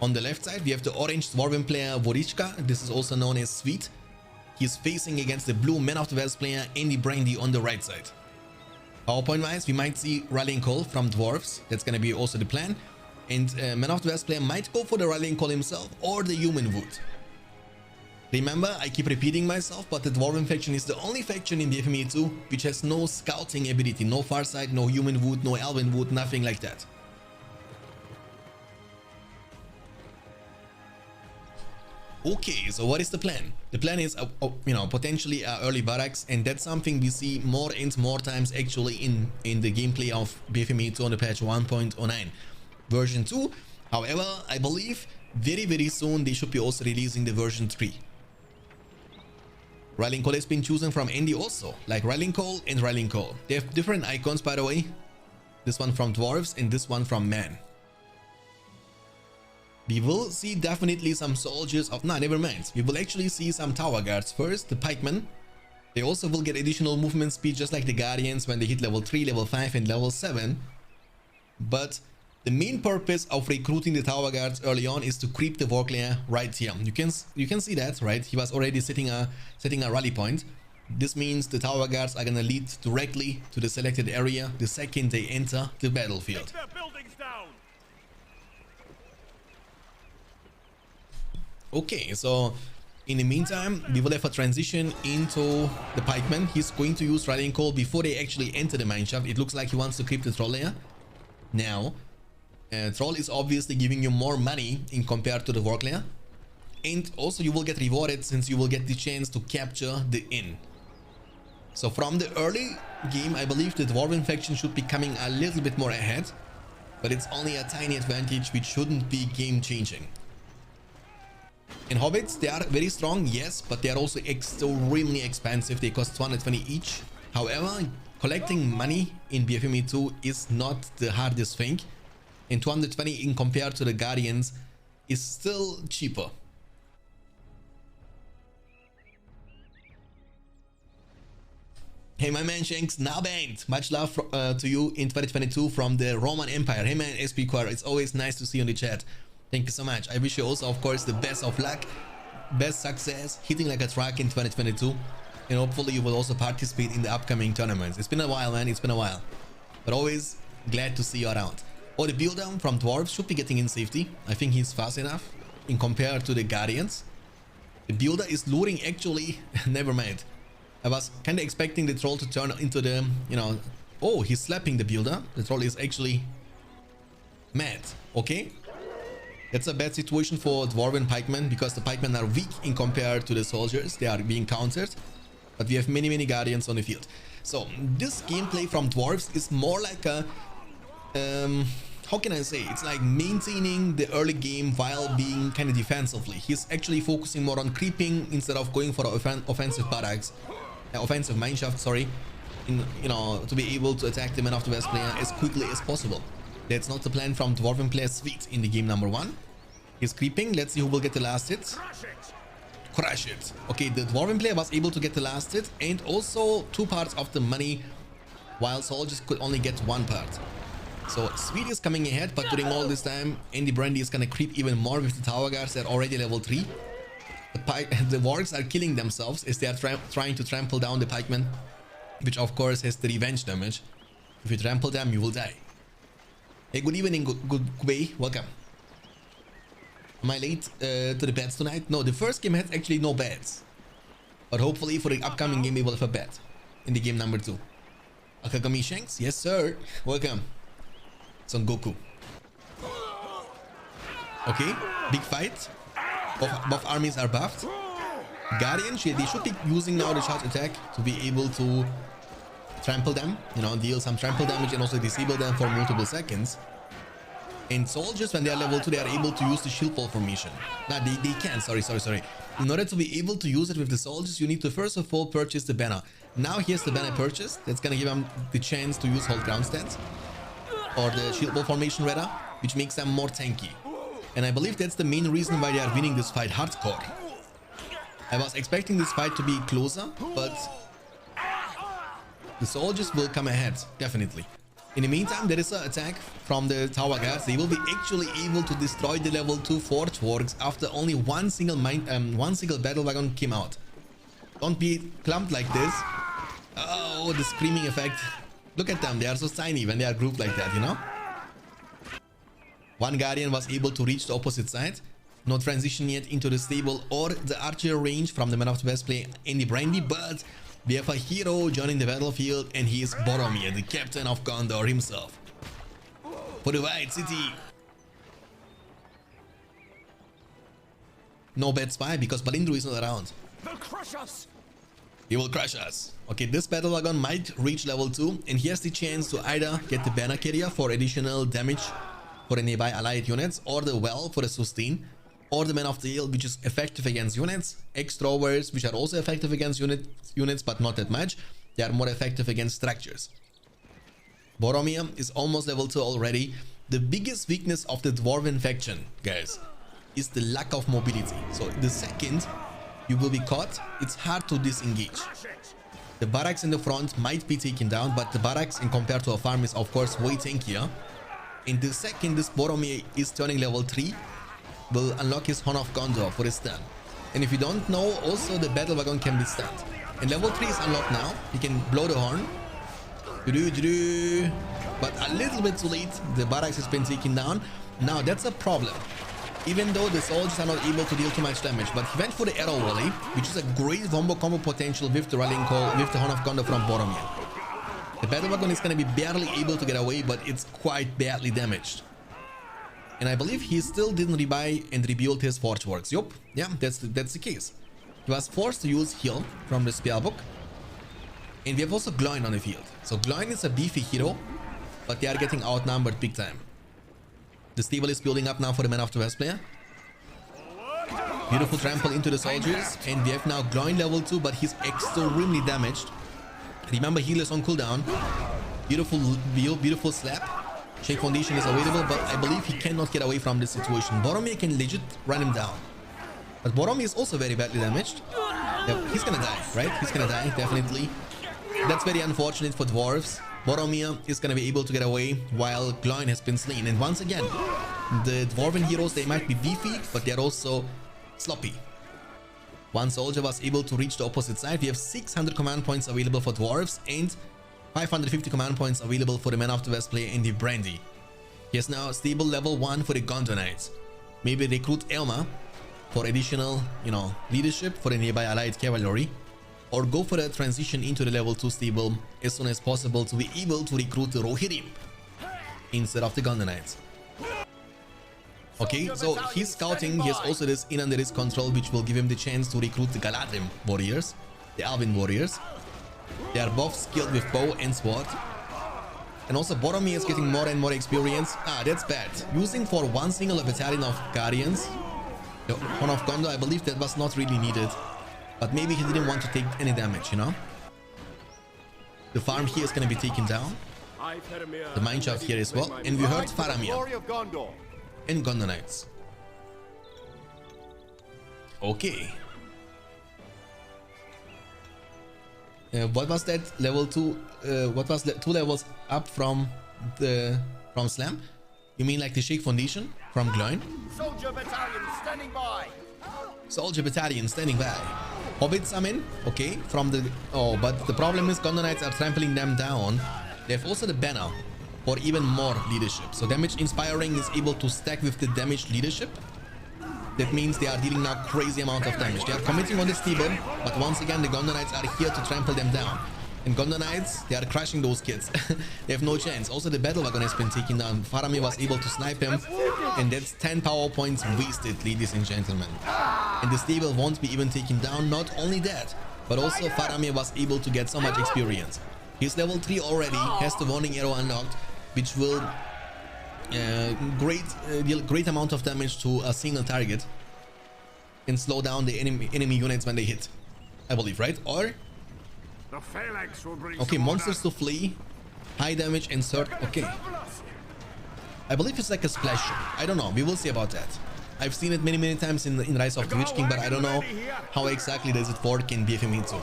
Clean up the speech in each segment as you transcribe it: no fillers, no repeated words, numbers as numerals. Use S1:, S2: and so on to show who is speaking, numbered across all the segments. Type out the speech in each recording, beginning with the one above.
S1: On the left side, we have the orange Dwarven player Vorichka. This is also known as Sweet. He's facing against the blue Man of the West player Andy Brandy on the right side. PowerPoint wise, we might see Rallying Call from Dwarves. That's going to be also the plan. And Man of the West player might go for the Rallying Call himself or the Human Wood. Remember, I keep repeating myself, but the Dwarven faction is the only faction in BFME 2 which has no scouting ability. No Farsight, no Human Wood, no Elven Wood, nothing like that. Okay, so what is the plan? The plan is, potentially early barracks, and that's something we see more and more times actually in the gameplay of BFME 2 on the patch 1.09. Version 2, however, I believe very soon they should be also releasing the version 3. Rallying Call has been chosen from Andy also, like Rallying Call and Rallying Call. They have different icons, by the way. This one from Dwarves and this one from Man. We will see definitely some soldiers of... Nah, never mind. We will actually see some tower guards first, the Pikeman. They also will get additional movement speed just like the Guardians when they hit level 3, level 5 and level 7. But the main purpose of recruiting the tower guards early on is to creep the Warclare right here. You can see that, right? He was already setting a rally point. This means the tower guards are gonna lead directly to the selected area the second they enter the battlefield. Okay, so in the meantime, we will have a transition into the Pikeman. He's going to use Rallying Call before they actually enter the mineshaft. It looks like he wants to creep the troll layer. Now, troll is obviously giving you more money in compared to the work layer. And also you will get rewarded since you will get the chance to capture the inn. So from the early game, I believe the Dwarven faction should be coming a little bit more ahead. But it's only a tiny advantage which shouldn't be game changing. In Hobbits, they are very strong, yes, but they are also extremely expensive. They cost 220 each. However, collecting money in BFME 2 is not the hardest thing. And 220 in compared to the Guardians is still cheaper. Hey my man Shanks, now banned. Much love to you in 2022 from the Roman Empire. Hey man SP Quar, it's always nice to see you in the chat. Thank you so much. I wish you also, of course, the best of luck, best success, hitting like a truck in 2022. And hopefully you will also participate in the upcoming tournaments. It's been a while, man. It's been a while. But always glad to see you around. Oh, the builder from Dwarves should be getting in safety. I think he's fast enough in compared to the Guardians. The builder is luring actually. Never mind. I was kind of expecting the troll to turn into the, Oh, he's slapping the builder. The troll is actually mad. Okay. That's a bad situation for Dwarven Pikemen because the Pikemen are weak in compared to the soldiers. They are being countered. But we have many Guardians on the field. So this gameplay from Dwarves is more like a... how can I say? It's like maintaining the early game while being kind of defensively. He's actually focusing more on creeping instead of going for offensive barracks. Offensive mineshaft, sorry. To be able to attack the Man of the West player as quickly as possible. That's not the plan from Dwarven player Sweet in the game number 1. He's creeping. Let's see who will get the last hit. Crush it. Okay, the Dwarven player was able to get the last hit and also 2 parts of the money while soldiers could only get 1 part. So Sweet is coming ahead, but during all this time, Andy Brandy is gonna creep even more with the tower guards that are already level 3. The wargs are killing themselves as they are trying to trample down the pikemen, which of course has the revenge damage. If you trample them, you will die. Hey, good evening, good way, welcome. Am I late to the bets tonight? No, the first game had actually no bets. But hopefully for the upcoming game we will have a bet in the game number 2. Akagami Shanks? Yes sir, welcome. Son Goku. Okay, big fight. Both armies are buffed. Guardians, they should be using now the charge attack to be able to trample them, deal some trample damage and also disable them for multiple seconds. And soldiers, when they are level 2, they are able to use the shield wall formation. Nah, they can, sorry. In order to be able to use it with the soldiers, you need to first of all purchase the banner. Now here's the banner purchased. That's gonna give them the chance to use hold ground stance. Or the shield wall formation rather, which makes them more tanky. And I believe that's the main reason why they are winning this fight hardcore. I was expecting this fight to be closer, but the soldiers will come ahead, definitely. In the meantime, there is an attack from the tower guards. They will be actually able to destroy the level 2 Forge Works after only one single battle wagon came out. Don't be clumped like this. Oh, the screaming effect. Look at them. They are so tiny when they are grouped like that, you know? One Guardian was able to reach the opposite side. No transition yet into the stable or the archer range from the man of the best play in the Brandy, but we have a hero joining the battlefield, and he is Boromir, the captain of Gondor himself. For the White City. No bad spy because Balindru is not around.
S2: They'll crush us.
S1: He will crush us. Okay, this battle wagon might reach level 2, and he has the chance to either get the banner carrier for additional damage for the nearby allied units, or the well for the sustain, or the man of the hill, which is effective against units, extroverts, which are also effective against units but not that much. They are more effective against structures. Boromir is almost level 2 already. The biggest weakness of the dwarven faction, guys, is the lack of mobility. So the second you will be caught, it's hard to disengage. The barracks in the front might be taken down, but the barracks in compared to a farm is of course way tankier. In the second this Boromir is turning level 3, will unlock his Horn of Gondor for his stun. And if you don't know, also the battle wagon can be stunned. And level 3 is unlocked now. He can blow the horn. But a little bit too late. The barracks has been taken down. Now that's a problem. Even though the soldiers are not able to deal too much damage, but he went for the arrow volley, which is a great combo potential with the rallying call, with the Horn of Gondor from Boromir. The battle wagon is going to be barely able to get away, but it's quite badly damaged. And I believe he still didn't rebuy and rebuild his Forge Works. Yup, yeah, that's the case. He was forced to use heal from the spellbook. And we have also Gloin on the field. So Gloin is a beefy hero, but they are getting outnumbered big time. The stable is building up now for the man of the West player. Beautiful trample into the soldiers. And we have now Gloin level 2, but he's extremely damaged. Remember, heal is on cooldown. Beautiful slap. Shake Foundation is available, but I believe he cannot get away from this situation. Boromir can legit run him down. But Boromir is also very badly damaged. Yep, he's gonna die, right? He's gonna die, definitely. That's very unfortunate for dwarves. Boromir is gonna be able to get away while Gloin has been slain. And once again, the dwarven heroes, they might be beefy, but they're also sloppy. One soldier was able to reach the opposite side. We have 600 command points available for dwarves and 550 command points available for the man of the West player in the Brandy. He has now stable level 1 for the Gondor Knights. Maybe recruit Elma for additional, leadership for the nearby allied cavalry, or go for a transition into the level 2 stable as soon as possible to be able to recruit the Rohirrim instead of the Gondor Knights. Okay, so he's scouting. He has also this in under his control, which will give him the chance to recruit the Galadrim warriors, the Elven warriors. They are both skilled with bow and sword. And also Boromir is getting more and more experience. Ah, that's bad. Using for one single battalion of Guardians, the Horn of Gondor, I believe that was not really needed. But maybe he didn't want to take any damage, The farm here is going to be taken down. The mineshaft here as well. And we heard Faramir and Gondor Knights. Okay. What was that level 2? What was 2 levels up from Slam? You mean like the Shake Foundation from Gloin?
S2: Soldier battalion standing by.
S1: Soldier battalion standing by. Hobbits come in, okay, from the... Oh, but the problem is Gondor Knights are trampling them down. They have also the banner for even more leadership. So damage inspiring is able to stack with the damage leadership. That means they are dealing now crazy amount of damage. They are committing on the stable, but once again the Gondor Knights are here to trample them down. And Gondor Knights, they are crushing those kids. They have no chance. Also the battle wagon has been taken down. Faramir was able to snipe him, and that's 10 power points wasted, ladies and gentlemen. And the stable won't be even taken down. Not only that, but also Faramir was able to get so much experience. He's level 3 already, has the warning arrow unlocked, which will deal great amount of damage to a single target and slow down the enemy units when they hit, I believe, right? Or okay, monsters to flee, high damage, insert. Okay, I believe it's like a splash. I don't know, we will see about that. I've seen it many times in Rise of the Witch King, but I don't know how exactly does it work in BFME 2.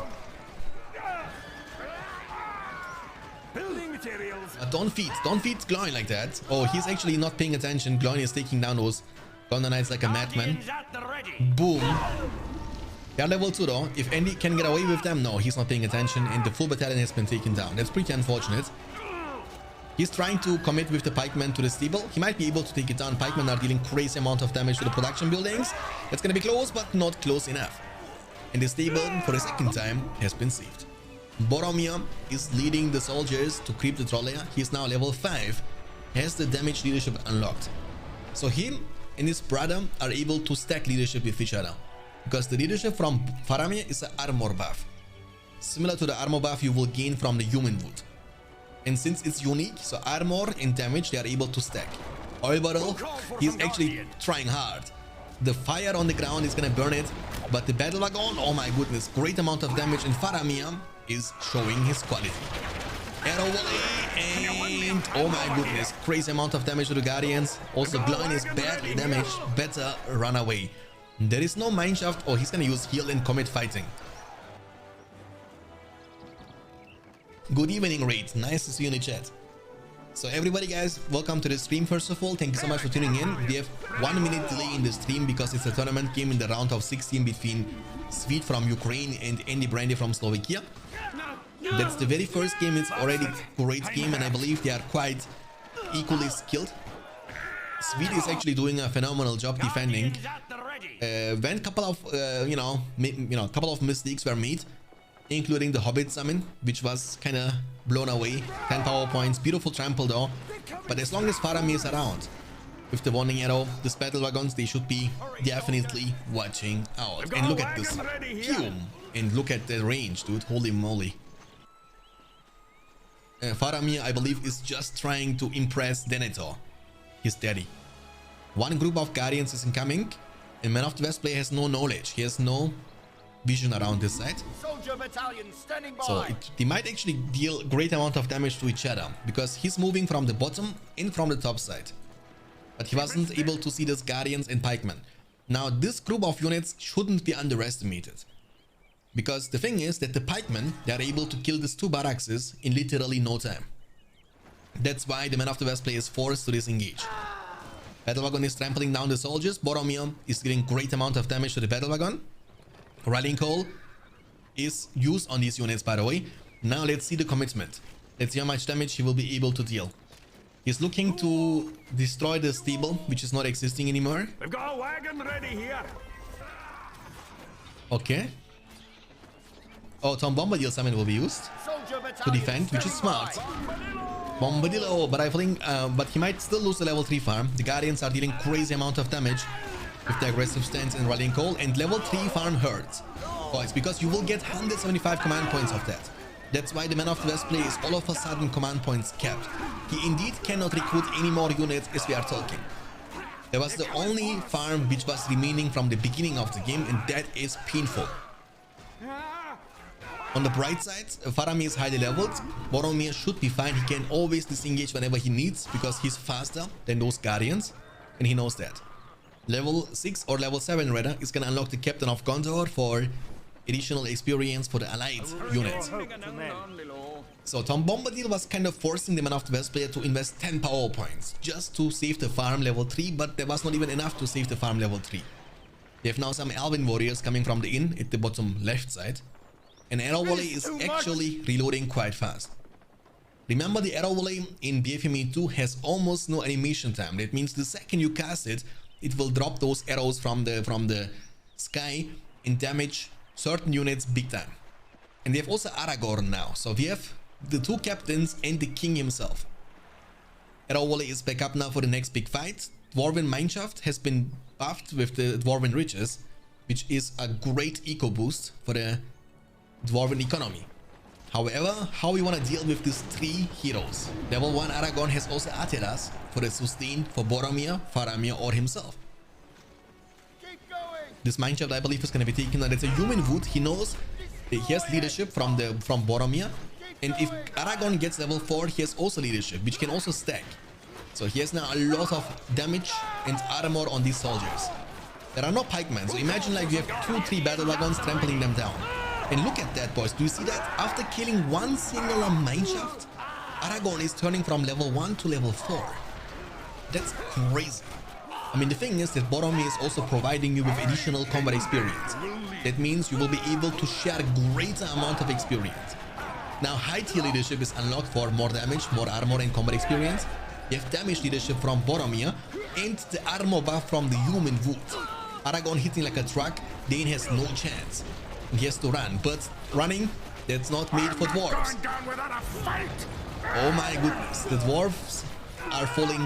S1: don't feed Gloin like that. Oh, he's actually not paying attention. Gloin is taking down those Gondor Knights like a madman. Boom. They are level 2 though. If Andy can get away with them, no, he's not paying attention, and the full battalion has been taken down. That's pretty unfortunate. He's trying to commit with the Pikeman to the steeple. He might be able to take it down. Pikemen are dealing crazy amount of damage to the production buildings. It's gonna be close, but not close enough. And the stable, for the second time, has been saved. Boromir is leading the soldiers to creep the troll layer. He is now level 5, has the damage leadership unlocked. So him and his brother are able to stack leadership with each other, because the leadership from Faramir is an armor buff, similar to the armor buff you will gain from the human wood. And since it's unique, so armor and damage they are able to stack. Oilbarrel, he's actually trying hard. The fire on the ground is gonna burn it, but the battle wagon, oh my goodness, great amount of damage, and Faramir is showing his quality. Arrow volley, and oh my goodness, crazy amount of damage to the Guardians. Also, Gloin is badly damaged, better run away. There is no mineshaft. Oh, he's gonna use heal and commit fighting. Good evening, Raid. Nice to see you in the chat. So everybody guys, welcome to the stream. First of all, thank you so much for tuning in. We have 1 minute delay in the stream because it's a tournament game in the round of 16 between Sweet from Ukraine and Andy Brandy from Slovakia. That's the very first game. It's already a great game, and I believe they are quite equally skilled. Sweet is actually doing a phenomenal job defending. When a couple of couple of mistakes were made, including the Hobbit summon, which was kind of blown away. 10 power points, beautiful trample though. But as long as Faramir is around with the warning arrow, these battle wagons, they should be definitely watching out. And look at this, and look at the range, dude. Holy moly. Faramir, I believe, is just trying to impress Denethor, his daddy. One group of Guardians is incoming, and Man of the West player has no knowledge. He has no vision around this side. So they might actually deal great amount of damage to each other, because he's moving from the bottom and from the top side. But he wasn't able to see these Guardians and Pikemen. Now this group of units shouldn't be underestimated, because the thing is that the Pikemen, they are able to kill these 2 barracks in literally no time. That's why the Man of the West player is forced to disengage. Battle wagon is trampling down the soldiers. Boromir is giving great amount of damage to the battle wagon. Rallying call is used on these units, by the way. Now let's see the commitment. Let's see how much damage he will be able to deal. He's looking to destroy the stable, which is not existing anymore.
S2: We've got a wagon ready here.
S1: Okay. Oh, Tom Bombadil summon will be used to defend, which is smart. Bombadillo, but I think, but he might still lose the level 3 farm. The Guardians are dealing crazy amount of damage with the aggressive stance and rallying call, and level 3 farm hurts. Oh, it's because you will get 175 command points of that. That's why the Man of the West play is all of a sudden command points capped. He indeed cannot recruit any more units as we are talking. There was the only farm which was remaining from the beginning of the game, and that is painful. On the bright side, Faramir is highly leveled. Boromir should be fine. He can always disengage whenever he needs, because he's faster than those Guardians, and he knows that. Level 6 or level 7 rather is gonna unlock the Captain of Gondor for additional experience for the allied units. So Tom Bombadil was kind of forcing the Man of the West player to invest 10 power points just to save the farm level 3, but there was not even enough to save the farm level 3. They have now some Elven warriors coming from the inn at the bottom left side. And arrow volley is actually reloading quite fast. Remember, the arrow volley in BFME 2 has almost no animation time. That means the second you cast it, it will drop those arrows from the sky and damage certain units big time. And they have also Aragorn now. So we have the 2 captains and the king himself. Arrow volley is back up now for the next big fight. Dwarven Mineshaft has been buffed with the Dwarven Riches, which is a great eco boost for the Dwarven economy. However, how we want to deal with these 3 heroes? Level 1 Aragorn has also Atelas for the sustain for Boromir, Faramir or himself. This mineshaft, I believe, is going to be taken. That's a human wood. He knows he has leadership from Boromir, and if Aragorn gets level 4, he has also leadership, which can also stack. So he has now a lot of damage and armor on these soldiers. There are no pikemen, so imagine like you have 2-3 battle wagons trampling them down. And look at that, boys. Do you see that? After killing one single mineshaft, Aragorn is turning from level 1 to level 4. That's crazy. I mean, the thing is that Boromir is also providing you with additional combat experience. That means you will be able to share a greater amount of experience. Now, high tier leadership is unlocked for more damage, more armor and combat experience. You have damage leadership from Boromir and the armor buff from the human wood. Aragorn hitting like a truck, Dane has no chance. He has to run, but running, that's not made for dwarves. Oh my goodness, the dwarves are falling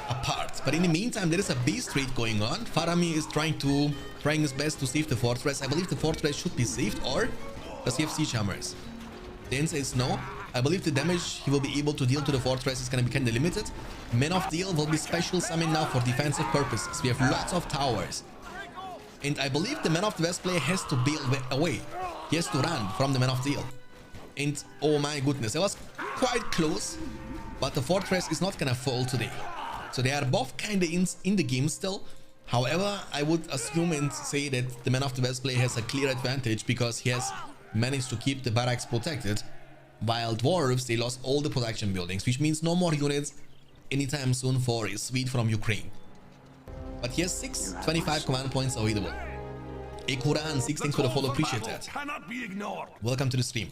S1: apart. But in the meantime, there is a base trade going on. Faramir is trying his best to save the fortress. I believe the fortress should be saved, or does he have siege hammers? The answer is no. I believe the damage he will be able to deal to the fortress is going to be kind of limited. Men of Steel will be special summoned now for defensive purposes. We have lots of towers. And I believe the Man of the West player has to bail away. He has to run from the Man of Steel. And oh my goodness, it was quite close. But the fortress is not gonna fall today. So they are both kinda in the game still. However, I would assume and say that the Man of the West player has a clear advantage because he has managed to keep the barracks protected. While dwarves, they lost all the production buildings, which means no more units anytime soon for Swede from Ukraine. But he has 625 command points available. Ekuran, 16 for the follow, appreciate that. Welcome to the stream.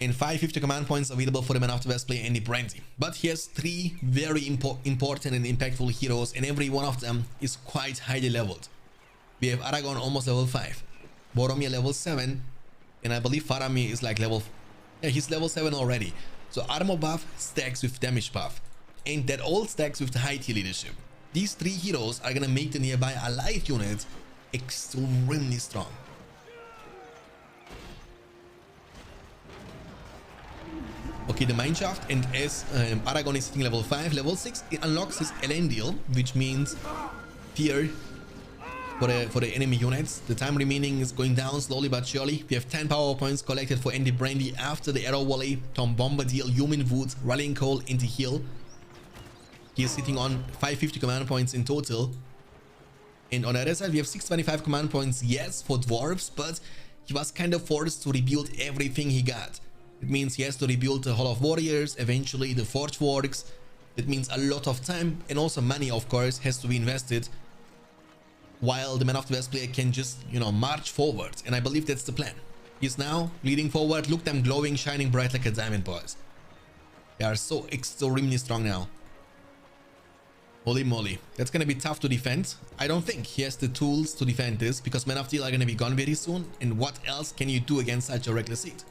S1: And 550 command points available for the Man of the West player, Andy Brandy. But he has 3 very important and impactful heroes, and every one of them is quite highly leveled. We have Aragorn almost level 5, Boromir level 7, and I believe Faramir is like he's level 7 already. So armor buff stacks with damage buff, and that all stacks with the high tier leadership. These 3 heroes are gonna make the nearby allied units extremely strong. Okay, the Mineshaft, and as Aragorn is hitting level 5, level 6, it unlocks his Elendil, which means fear for the enemy units. The time remaining is going down slowly but surely. We have 10 power points collected for Andy Brandy after the Arrow Volley, Tom Bombadil, Human Wood, Rallying Call, and the heal. He is sitting on 550 command points in total. And on the other side, we have 625 command points, yes, for dwarves, but he was kind of forced to rebuild everything he got. It means he has to rebuild the Hall of Warriors, eventually the Forge Works. It means a lot of time and also money, of course, has to be invested, while the Man of the West player can just, march forward. And I believe that's the plan. He's now leading forward. Look, them glowing, shining bright like a diamond, boys. They are so extremely strong now. Holy moly, that's gonna be tough to defend. I don't think he has the tools to defend this because Men of Steel are gonna be gone very soon, and what else can you do against such a reckless seat?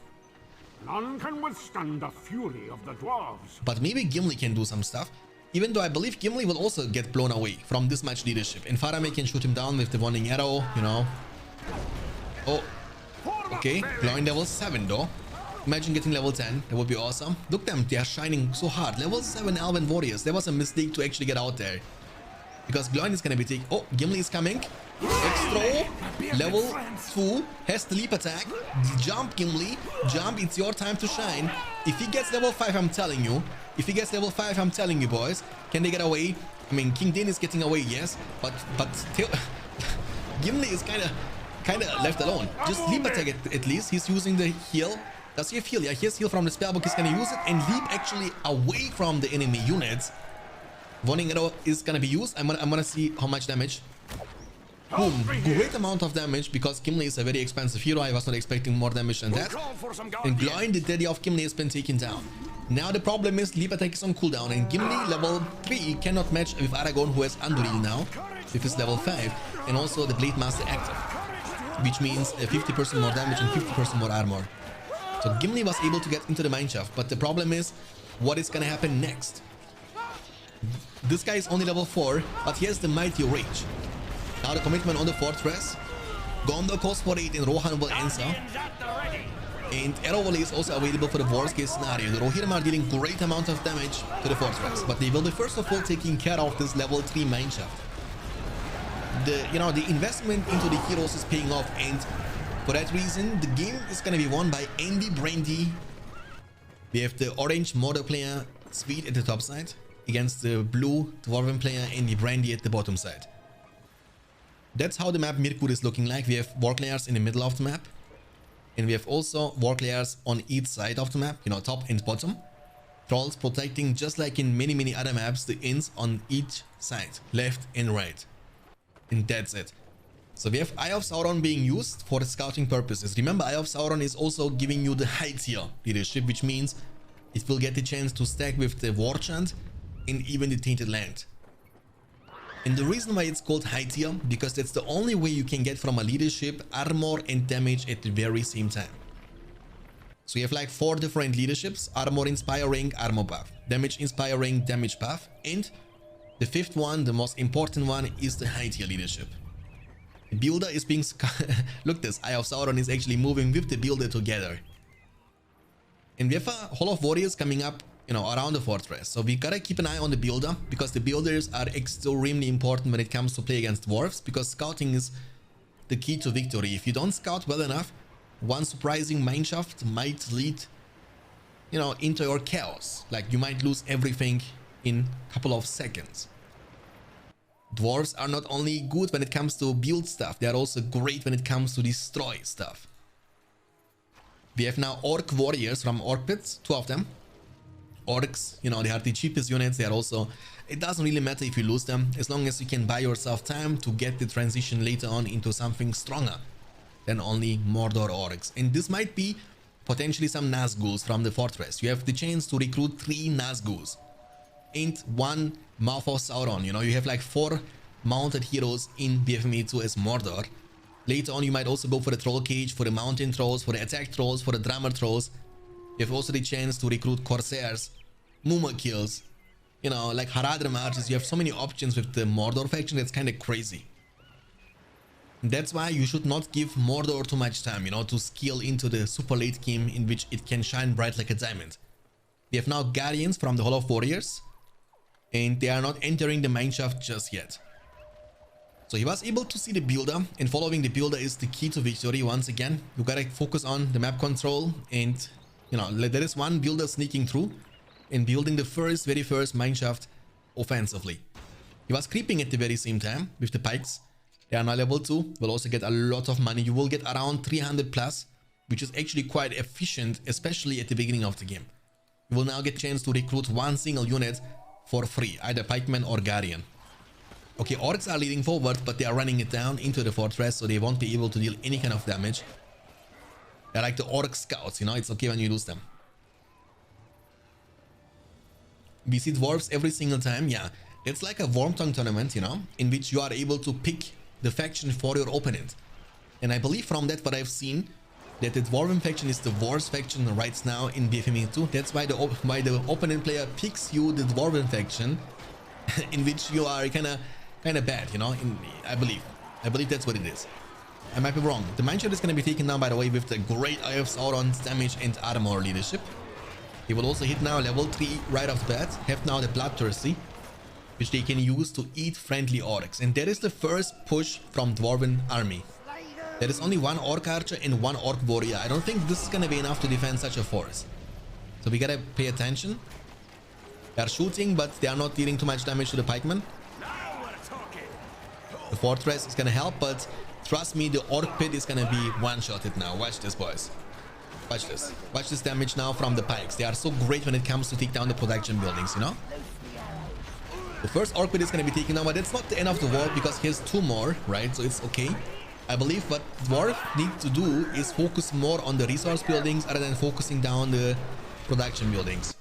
S2: None can withstand the fury of the dwarves.
S1: But maybe Gimli can do some stuff, even though I believe Gimli will also get blown away from this much leadership, and Faramir can shoot him down with the Wanting Arrow, Oh, okay, Gloin level 7 though. Imagine getting level 10, that would be awesome. Look them, they are shining so hard. Level 7 Elven Warriors, there was a mistake to actually get out there. Because Gloin is gonna be taking... Oh, Gimli is coming. Extra, level 2, has the leap attack. Jump, Gimli, jump, it's your time to shine. If he gets level 5, I'm telling you. If he gets level 5, I'm telling you, boys. Can they get away? I mean, King Din is getting away, yes. But Gimli is kinda left alone. Just leap attack at least. He's using the heal. Does he have heal? Yeah, he has heal from the spellbook. He's gonna use it and leap actually away from the enemy units. Wanting Arrow is gonna be used. I'm gonna see how much damage. Boom, great amount of damage because Gimli is a very expensive hero. I was not expecting more damage than that. And Gloin, the daddy of Gimli, has been taken down. Now the problem is leap attack is on cooldown, and Gimli level 3 cannot match with Aragorn, who has Anduril now with his level 5, and also the Blade Master active, which means 50% more damage and 50% more armor. So Gimli was able to get into the Mineshaft, but the problem is what is gonna happen next. This guy is only level 4, but he has the Mighty Rage. Now the commitment on the fortress. Gondor costs for 8 and Rohan will answer. And Arrow Volley is also available for the worst case scenario. The Rohirrim are dealing great amount of damage to the fortress, but they will be first of all taking care of this level 3 Mineshaft. The investment into the heroes is paying off, and for that reason, the game is going to be won by Andy Brandy. We have the orange Mordor player, Swede, at the top side, against the blue Dwarven player, Andy Brandy, at the bottom side. That's how the map Mirkur is looking like. We have Warclayers in the middle of the map. And we have also Warclayers on each side of the map, top and bottom. Trolls protecting, just like in many other maps, the inns on each side, left and right. And that's it. So we have Eye of Sauron being used for scouting purposes. Remember, Eye of Sauron is also giving you the high tier leadership, which means it will get the chance to stack with the War Chant and even the Tainted Land. And the reason why it's called high tier, because that's the only way you can get from a leadership armor and damage at the very same time. So you have like 4 different leaderships: armor inspiring, armor buff; damage inspiring, damage buff; and the 5th one, the most important one, is the high tier leadership. The builder is being look, this Eye of Sauron is actually moving with the builder together. And we have a Hall of Warriors coming up, you know, around the fortress. So we gotta keep an eye on the builder, because the builders are extremely important when it comes to play against dwarves, because scouting is the key to victory. If you don't scout well enough, one surprising mineshaft might lead, you know, into your chaos. Like, you might lose everything in a couple of seconds. Dwarves are not only good when it comes to build stuff, they are also great when it comes to destroy stuff. We have now Orc Warriors from Orc Pits, 2 of them. Orcs, you know, they are the cheapest units. They are also, it doesn't really matter if you lose them, as long as you can buy yourself time to get the transition later on into something stronger than only Mordor Orcs. And this might be potentially some Nazguls from the fortress. You have the chance to recruit 3 Nazguls and 1 Mouth of Sauron. You know, you have like 4 mounted heroes in BFME 2 as Mordor. Later on, you might also go for the Troll Cage, for the Mountain Trolls, for the Attack Trolls, for the Drummer Trolls. You have also the chance to recruit Corsairs, Muma Kills, you know, like Haradrim Archers. You have so many options with the Mordor faction, that's kind of crazy. That's why you should not give Mordor too much time, you know, to scale into the super late game in which it can shine bright like a diamond. We have now Guardians from the Hall of Warriors, and they are not entering the mineshaft just yet. So he was able to see the builder, and following the builder is the key to victory. Once again, you gotta focus on the map control, and you know, there is one builder sneaking through and building the very first mineshaft offensively. He was creeping at the very same time with the pikes. They are now level 2, will also get a lot of money. You will get around 300 plus, which is actually quite efficient, especially at the beginning of the game. You will now get a chance to recruit 1 single unit for free, either Pikeman or Guardian. Okay, Orcs are leading forward, but they are running it down into the fortress, so they won't be able to deal any kind of damage. They're like the Orc Scouts, you know, it's okay when you lose them. We see dwarves every single time, yeah. It's like a Wormtongue tournament, you know, in which you are able to pick the faction for your opponent. And I believe from that what I've seen, that the Dwarven faction is the worst faction right now in BFME 2. That's why the opponent player picks you the Dwarven faction, in which you are kind of bad, you know. I believe that's what it is. I might be wrong. The mineshaft is going to be taken down, by the way, with the great Eye of Sauron's damage and armor leadership. He will also hit now level 3 right off the bat. Have now the Bloodthirsty, which they can use to eat friendly orcs. And that is the first push from Dwarven army. There is only 1 Orc Archer and 1 Orc Warrior. I don't think this is going to be enough to defend such a force. So we gotta pay attention. They are shooting, but they are not dealing too much damage to the Pikeman. The fortress is going to help, but trust me, the Orc Pit is going to be one-shotted now. Watch this, boys. Watch this. Watch this damage now from the pikes. They are so great when it comes to take down the production buildings, you know? The first Orc Pit is going to be taken down, but it's not the end of the world because he has 2 more, right? So it's okay. I believe what Dwarf need to do is focus more on the resource buildings rather than focusing down the production buildings.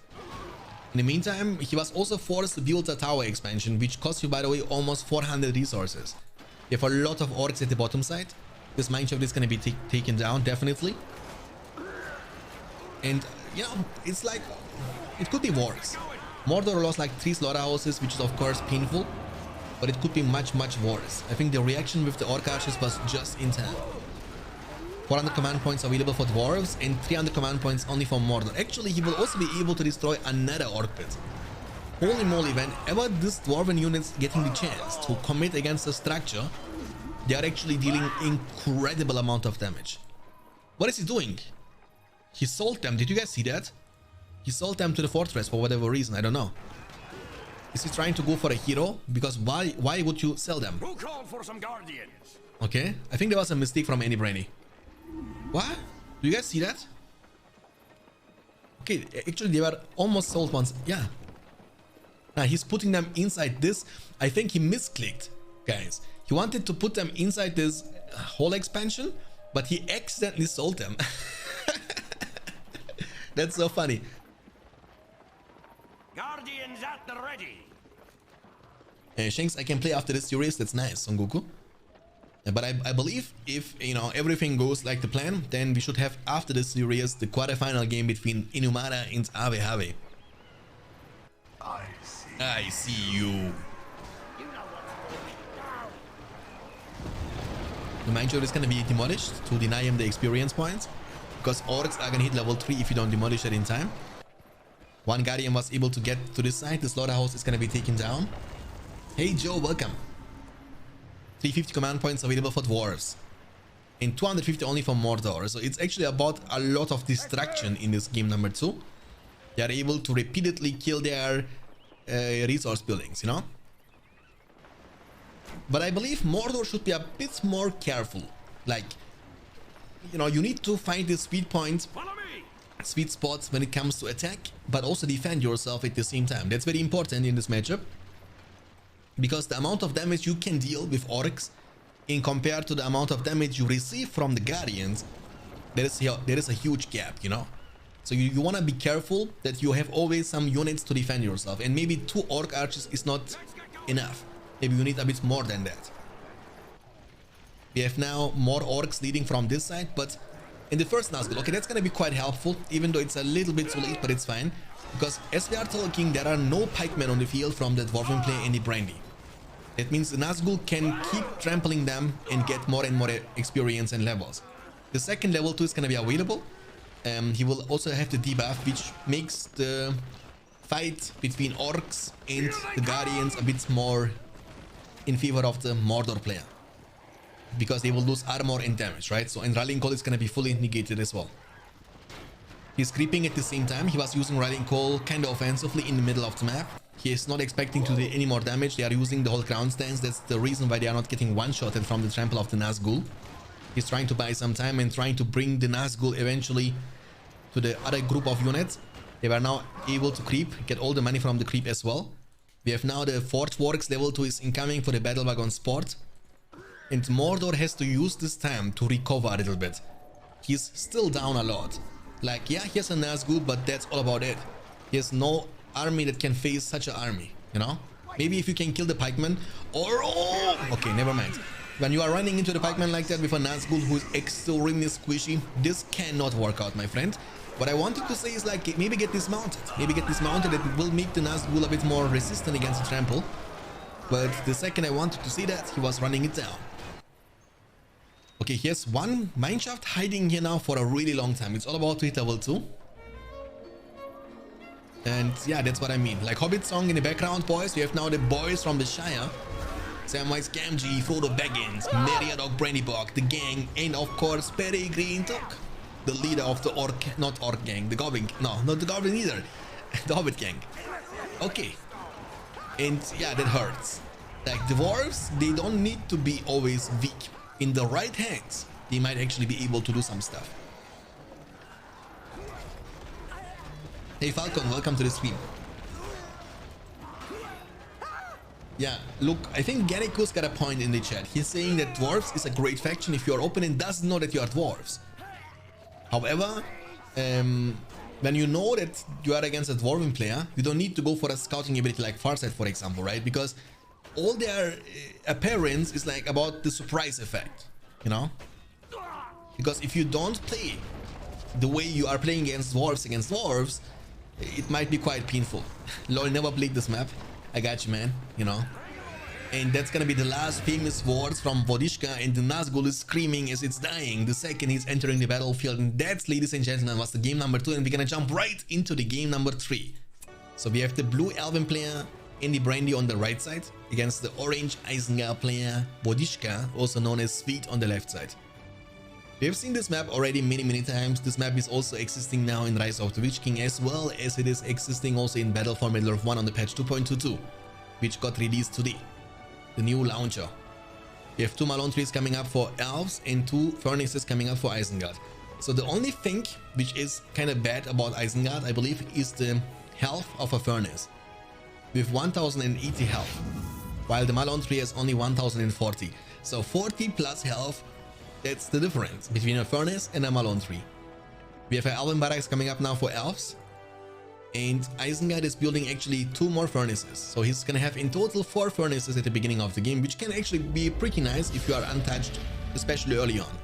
S1: In the meantime, he was also forced to build a tower expansion, which cost you, by the way, almost 400 resources. You have a lot of orcs at the bottom side. This mineshaft is going to be taken down, definitely. And, you know, it's like, it could be worse. Mordor lost like 3 slaughterhouses, which is of course painful, but it could be much worse. I think the reaction with the Orc Archers was just in time. 400 command points available for dwarves and 300 command points only for Mordor. Actually, he will also be able to destroy another Orc Pit. Holy moly, whenever this Dwarven unit's getting the chance to commit against a structure, they are actually dealing incredible amount of damage. What is he doing? He sold them. Did you guys see that? He sold them to the fortress for whatever reason. I don't know. Is he trying to go for a hero? Because why would you sell them?
S2: Who called for some guardians?
S1: Okay, I think there was a mistake from Any Brainy. What? Do you guys see that? Okay, actually they were almost sold once. Yeah. Now he's putting them inside this. I think he misclicked, guys. He wanted to put them inside this whole expansion, but he accidentally sold them. That's so funny.
S2: Guardians at the ready.
S1: Shanks, I can play after this series. That's nice, Son Goku. But I believe if, you know, everything goes like the plan, then we should have after this series the quarterfinal game between Inumara and Ave Have. I see you. The Mind Shield is gonna be demolished to deny him the experience points, because Orcs are gonna hit level 3 if you don't demolish it in time. One Guardian was able to get to this side. The Slaughterhouse is gonna be taken down. Hey Joe, welcome. 350 command points available for Dwarves. And 250 only for Mordor. So it's actually about a lot of distraction in this game number 2. They are able to repeatedly kill their resource buildings, you know. But I believe Mordor should be a bit more careful. Like, you know, you need to find the sweet points, sweet spots when it comes to attack, but also defend yourself at the same time. That's very important in this matchup, because the amount of damage you can deal with Orcs in compared to the amount of damage you receive from the Guardians, there is a huge gap, you know. So you want to be careful that you have always some units to defend yourself, and maybe 2 Orc archers is not enough. Maybe you need a bit more than that. We have now more Orcs leading from this side, but in the first Nazgul, okay, that's going to be quite helpful, even though it's a little bit too late, but it's fine. Because as we are talking, there are no Pikemen on the field from the Dwarven player and the Brandy. That means the Nazgul can keep trampling them and get more and more experience and levels. The second level 2 is going to be available. He will also have the debuff, which makes the fight between Orcs and the Guardians a bit more in favor of the Mordor player, because they will lose armor and damage, right? So, and Rallying Call is going to be fully negated as well. He's creeping at the same time. He was using Rallying Call kind of offensively in the middle of the map. He is not expecting to do any more damage. They are using the whole ground stance. That's the reason why they are not getting one-shotted from the trample of the Nazgul. He's trying to buy some time and trying to bring the Nazgul eventually to the other group of units. They were now able to creep, get all the money from the creep as well. We have now the 4th Warx level 2 is incoming for the Battle Wagon Sport. And Mordor has to use this time to recover a little bit. He's still down a lot. Like, yeah, he has a Nazgul, but that's all about it. He has no army that can face such an army, you know? Maybe if you can kill the Pikeman, or... Oh! Okay, never mind. When you are running into the Pikeman like that with a Nazgul who is extremely squishy, this cannot work out, my friend. What I wanted to say is, like, maybe get dismounted. Maybe get dismounted, that will make the Nazgul a bit more resistant against the trample. But the second I wanted to see that, he was running it down. Okay, here's one mineshaft hiding here now for a really long time. It's all about to hit level 2. And yeah, that's what I mean. Like Hobbit song in the background, boys. We have now the boys from the Shire. Samwise Gamgee, Frodo Baggins, Meriadoc Brandybog, the gang, and of course Peregrine Took, the leader of the Orc, not Orc gang, the Goblin, no, not the Goblin either, the Hobbit gang. Okay. And yeah, that hurts. Like dwarves, they don't need to be always weak. In the right hands, they might actually be able to do some stuff. Hey Falcon, welcome to the stream. Yeah, look, I think Gariko's got a point in the chat. He's saying that dwarves is a great faction if your opponent doesn't know that you are dwarves. However, when you know that you are against a dwarven player, you don't need to go for a scouting ability like Farsight, for example, right? Because all their appearance is like about the surprise effect, you know? Because if you don't play the way you are playing against dwarves, it might be quite painful. Lol, never played this map. I got you, man, you know? And that's gonna be the last famous words from Vodishka, and the Nazgul is screaming as it's dying the second he's entering the battlefield. And that, ladies and gentlemen, was the game number 2, and we're gonna jump right into the game number 3. So we have the blue Elven player, Andy Brandy, on the right side, against the orange Isengard player, Vodishka, also known as Sweet, on the left side. We have seen this map already many times. This map is also existing now in Rise of the Witch King, as well as it is existing also in Battle for Middle-earth 1 on the patch 2.22, which got released today. The new launcher. We have 2 Malone trees coming up for Elves and 2 Furnaces coming up for Isengard. So the only thing which is kind of bad about Isengard, I believe, is the health of a furnace with 1080 health, while the Malone tree has only 1040. So 40 plus health, that's the difference between a furnace and a Malone tree. We have an Elven barracks coming up now for elves, and Isengard is building actually 2 more furnaces. So he's gonna have in total 4 furnaces at the beginning of the game, which can actually be pretty nice if you are untouched, especially early on.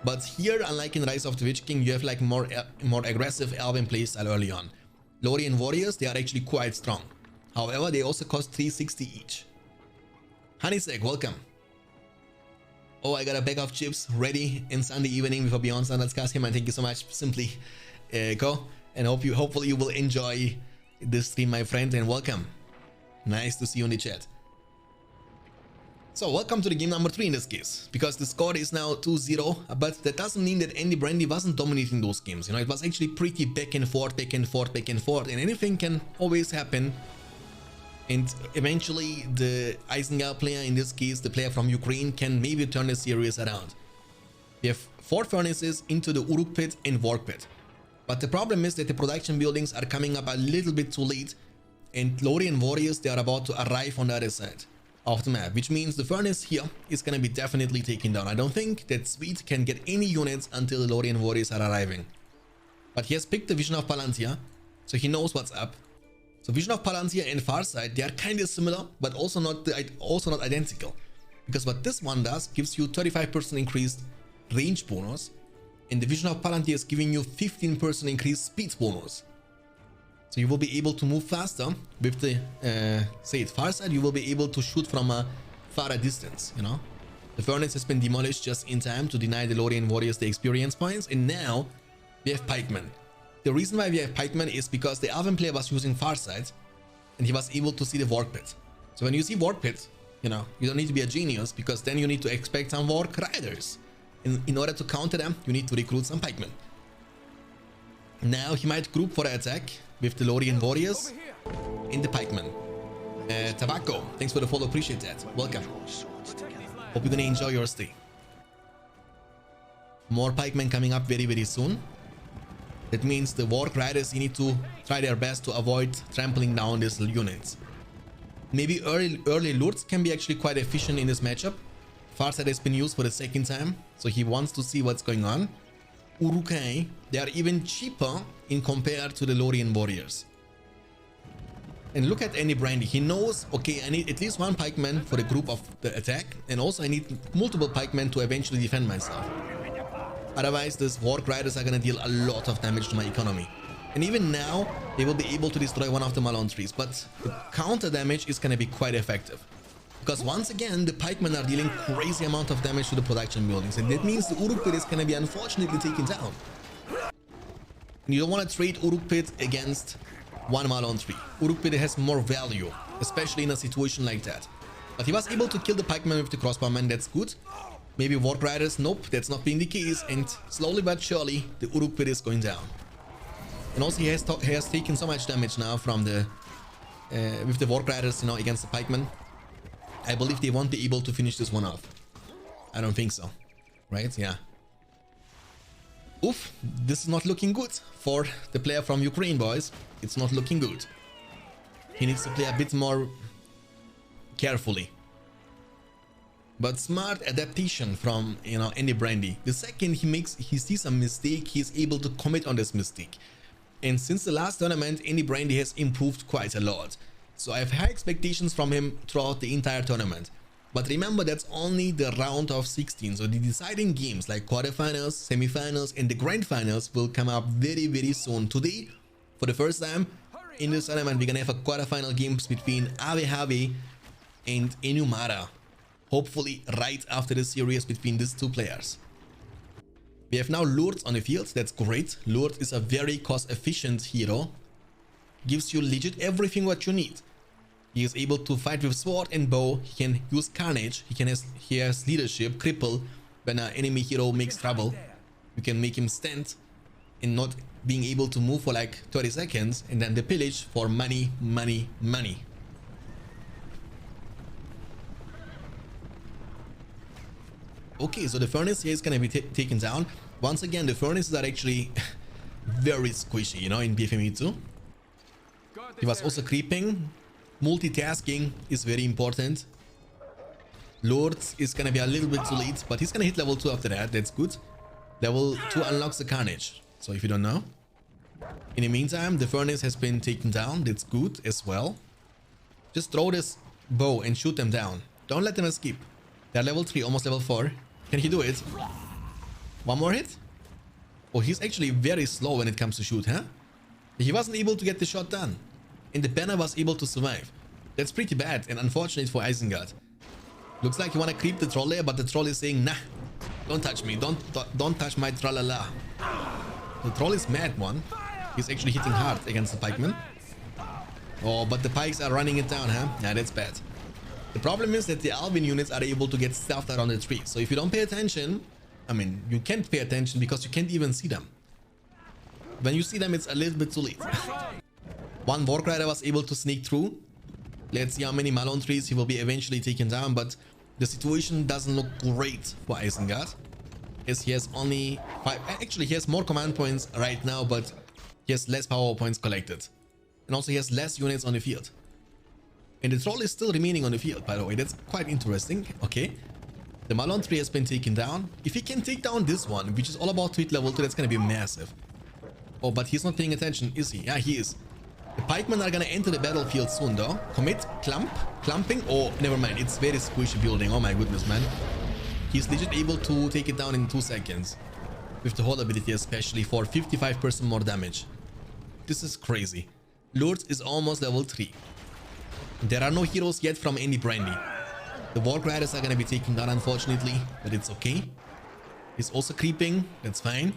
S1: But here, unlike in Rise of the Witch King, you have like more aggressive Elven playstyle early on. Lorien Warriors, they are actually quite strong. However, they also cost 360 each. Honeysack, welcome. Oh, I got a bag of chips ready in Sunday evening before Beyond Standards cast. Hey man, thank you so much. Simply go, and hopefully you will enjoy this stream, my friend, and welcome. Nice to see you in the chat. So welcome to the game number 3 in this case, because the score is now 2-0, but that doesn't mean that Andy Brandy wasn't dominating those games. You know, it was actually pretty back and forth, back and forth, back and forth, and anything can always happen. And eventually the Isengard player, in this case the player from Ukraine, can maybe turn the series around. We have 4 furnaces into the Uruk pit and Vork pit. But the problem is that the production buildings are coming up a little bit too late, and Lorien Warriors, they are about to arrive on the other side of the map, which means the furnace here is gonna be definitely taken down. I don't think that Sweet can get any units until the Lorien Warriors are arriving. But he has picked the Vision of Palantir, so he knows what's up. So Vision of Palantir and Farsight, they are kind of similar, but also not identical. Because what this one does gives you 35% increased range bonus, and the Vision of Palantir is giving you 15% increased speed bonus. So you will be able to move faster with the Farsight. You will be able to shoot from a farther distance, you know. The furnace has been demolished just in time to deny the Lorien Warriors the experience points, and now we have Pikeman. The reason why we have Pikeman is because the Elven player was using Farsight, and he was able to see the Vork pit. So when you see Vork pit, you know, you don't need to be a genius, because then you need to expect some Vork riders. In order to counter them, you need to recruit some Pikemen. Now he might group for the attack with the Lorien Warriors in the Pikeman. Tobacco, thanks for the follow, appreciate that. Welcome. Hope you're gonna enjoy your stay. More Pikemen coming up very, very soon. That means the Vork riders, you need to try their best to avoid trampling down these units. Maybe early lords can be actually quite efficient in this matchup. Farsight has been used for the 2nd time, so he wants to see what's going on. Urukai, they are even cheaper in compared to the Lorien Warriors. And look at Andy Brandy, he knows, okay, I need at least 1 pikeman for the group of the attack, and also I need multiple pikemen to eventually defend myself. Otherwise, these Vork riders are gonna deal a lot of damage to my economy. And even now, they will be able to destroy one of the Malone trees, but the counter damage is gonna be quite effective. Because once again, the pikemen are dealing crazy amount of damage to the production buildings, and that means the Uruk pit is gonna be unfortunately taken down. And you don't want to trade Uruk pit against one Malone tree. Uruk pit has more value, especially in a situation like that. But he was able to kill the pikeman with the crossbowman, that's good. Maybe Vork riders, nope, that's not being the case, and slowly but surely the Uruk pit is going down. And also he has taken so much damage now from the with the Vork riders, you know, against the pikeman. I believe they won't be able to finish this one off. I don't think so. Right? Yeah. Oof, this is not looking good for the player from Ukraine, boys. It's not looking good. He needs to play a bit more carefully. But smart adaptation from, you know, Andy Brandy. The second he sees a mistake, he's able to commit on this mistake. And since the last tournament, Andy Brandy has improved quite a lot. So I have high expectations from him throughout the entire tournament. But remember, that's only the round of 16. So the deciding games like quarterfinals, semifinals, and the grand finals will come up very, very soon. Today, for the first time in this tournament, we're gonna have a quarterfinal games between Avehave and Enumara. Hopefully right after the series between these 2 players. We have now Lourdes on the field. That's great. Lourdes is a very cost-efficient hero. Gives you legit everything what you need. He is able to fight with sword and bow. He can use carnage. He has leadership, cripple. When an enemy hero makes trouble, you can make him stand and not being able to move for like 30 seconds, and then the pillage for money, money, money. Okay, so the furnace here is going to be taken down. Once again, the furnaces are actually very squishy, you know, in BFME 2. He was also creeping. Multitasking is very important. Lords is going to be a little bit too late, but he's going to hit level 2 after that. That's good. Level 2 unlocks the Carnage. So if you don't know. In the meantime, the furnace has been taken down. That's good as well. Just throw this bow and shoot them down. Don't let them escape. They're level 3, almost level 4. Can he do it? One more hit? Oh, he's actually very slow when it comes to shoot, huh? He wasn't able to get the shot done. And the banner was able to survive. That's pretty bad and unfortunate for Isengard. Looks like you want to creep the troll there, but the troll is saying, nah, don't touch me. Don't touch my tralala. The troll is mad, one. He's actually hitting hard against the pikeman. Oh, but the pikes are running it down, huh? Yeah, that's bad. The problem is that the Elven units are able to get stuffed out on the tree. So if you don't pay attention, I mean, you can't pay attention because you can't even see them. When you see them, it's a little bit too late. One Orc Rider was able to sneak through. Let's see how many Malon trees he will be eventually taken down, but the situation doesn't look great for Isengard. As he has only 5... Actually, he has more command points right now, but he has less power points collected. And also he has less units on the field. And the troll is still remaining on the field, by the way. That's quite interesting. Okay. The Malon tree has been taken down. If he can take down this one, which is all about to hit level 2, that's going to be massive. Oh, but he's not paying attention, is he? Yeah, he is. The pikemen are going to enter the battlefield soon, though. Commit, clumping. Oh, never mind. It's very squishy building. Oh my goodness, man. He's legit able to take it down in 2 seconds. With the whole ability, especially for 55% more damage. This is crazy. Lords is almost level 3. There are no heroes yet from any brandy. The Orc Riders are going to be taken down, unfortunately, but it's okay. He's also creeping. That's fine.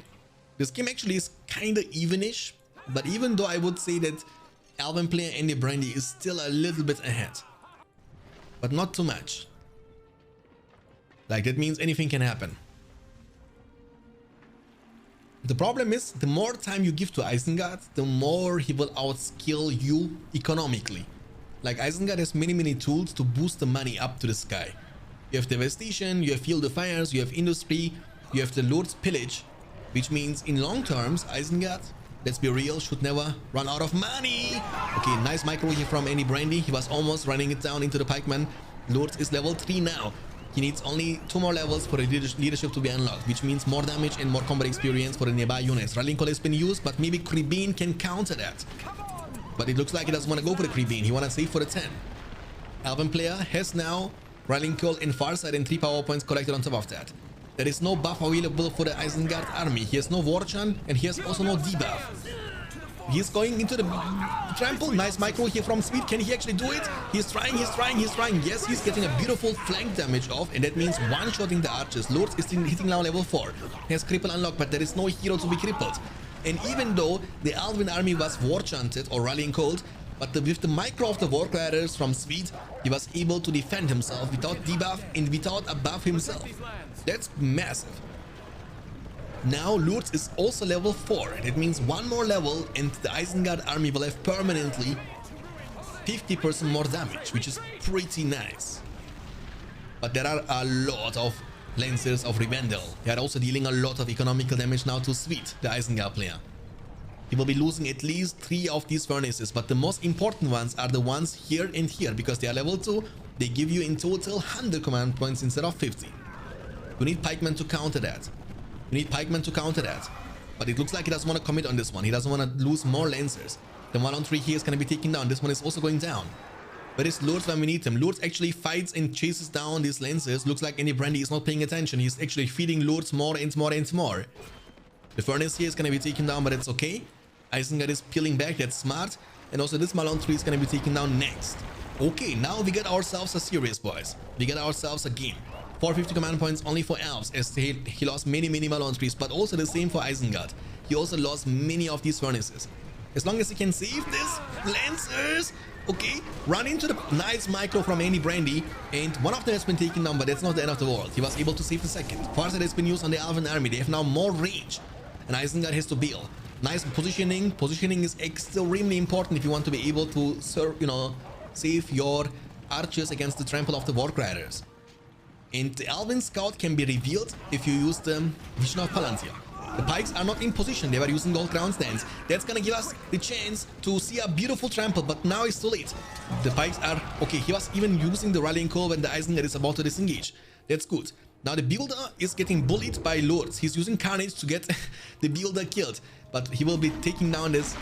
S1: This game actually is kind of evenish, but even though I would say that Elven player Andy Brandy is still a little bit ahead, but not too much. Like, that means anything can happen. The problem is, the more time you give to Isengard, the more he will outskill you economically. Like, Isengard has many tools to boost the money up to the sky. You have Devastation, you have Field of Fires, you have Industry, you have the Lord's Pillage, which means in long terms, Isengard, let's be real, should never run out of money. Okay, nice micro here from Andy Brandy. He was almost running it down into the pikeman. Lord is level 3 now. He needs only 2 more levels for the leadership to be unlocked, which means more damage and more combat experience for the nearby units. Rallying Call has been used, but maybe Kribin can counter that. But it looks like he doesn't want to go for the Kribin. He wants to save for the 10. Elven player has now Rallying Call and Farsight and 3 power points collected on top of that. There is no buff available for the Isengard army. He has no Warchan and he has also no debuff. He's going into the trample. Nice micro here from Sweet. Can he actually do it? He's trying. Yes, he's getting a beautiful flank damage off, and that means one-shotting the archers. Lord is hitting now level 4. He has cripple unlocked, but there is no hero to be crippled. And even though the Elven army was war-chanted or rallying called, but with the micro of the Orc Warriors from Sweet, he was able to defend himself without debuff and without a buff himself. That's massive. Now Lourdes is also level 4. That means one more level and the Isengard army will have permanently 50% more damage, which is pretty nice. But there are a lot of Lancers of Rivendell. They are also dealing a lot of economical damage now to Sweet, the Isengard player. He will be losing at least 3 of these furnaces, but the most important ones are the ones here and here, because they are level 2. They give you in total 100 command points instead of 50. You need Pikeman to counter that. But it looks like he doesn't want to commit on this one. He doesn't want to lose more Lancers. The 1-on-3 here is going to be taken down. This one is also going down. Where is Lourdes when we need him? Lourdes actually fights and chases down these Lancers. Looks like Andy Brandy is not paying attention. He's actually feeding Lourdes more and more and more. The furnace here is going to be taken down, but it's okay. Isengard is peeling back. That's smart. And also this Malon 3 is going to be taken down next. Okay, now we get ourselves a series, boys. We get ourselves a game. 450 command points only for Elves, as he lost many Malon trees, but also the same for Isengard. He also lost many of these furnaces. As long as he can save this, Lancers, okay, run into the nice micro from Andy Brandy, and one of them has been taken down, but that's not the end of the world. He was able to save the second. Farsight has been used on the Elven army. They have now more range, and Isengard has to bail. Nice positioning. Positioning is extremely important if you want to be able to serve, save your archers against the trample of the Orc Riders. And the Elven Scout can be revealed if you use the Vision of Palantir. The Pikes are not in position, they were using Gold Ground Stance. That's gonna give us the chance to see a beautiful trample, but now it's too late. The Pikes are... Okay, he was even using the Rallying Call when the Isengard is about to disengage. That's good. Now the Builder is getting bullied by Lords. He's using Carnage to get the Builder killed. But he will be taking down this